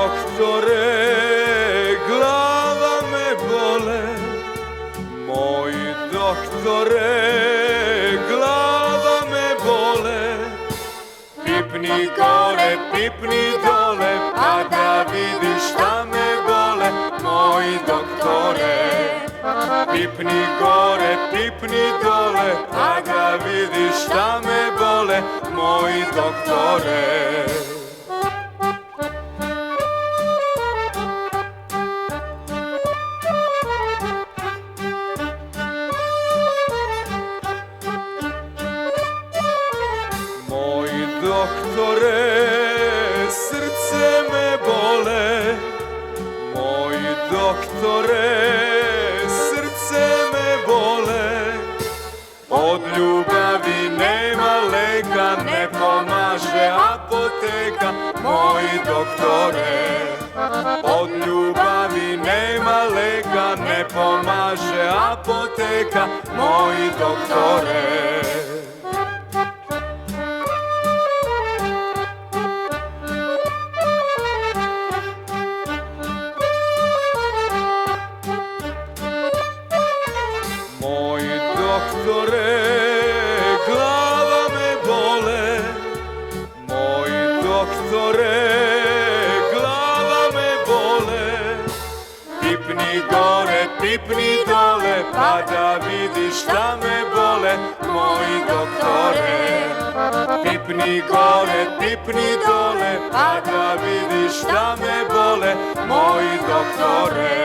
doktore, glava me bole. Moj doktore, glava me bole. Pipni gore, pipni dole, pa da vidiš šta me bole. Moj doktore, pipni gore, pipni dole, pa da vidiš šta me bole. Moj doktore. Doktore, srce me bole. Moj doktore, srce me bole. Od ljubavi nema leka, ne pomaže apoteka. Moj doktore, od ljubavi nema leka, ne pomaže apoteka. Moj doktore. Doktore, glava me bole. Moj doktore, glava me bole. Pipni gore, pipni dole, pa da vidiš šta me bole. Moj doktore, pipni gore, pipni dole, pa da vidiš šta me bole. Moj doktore.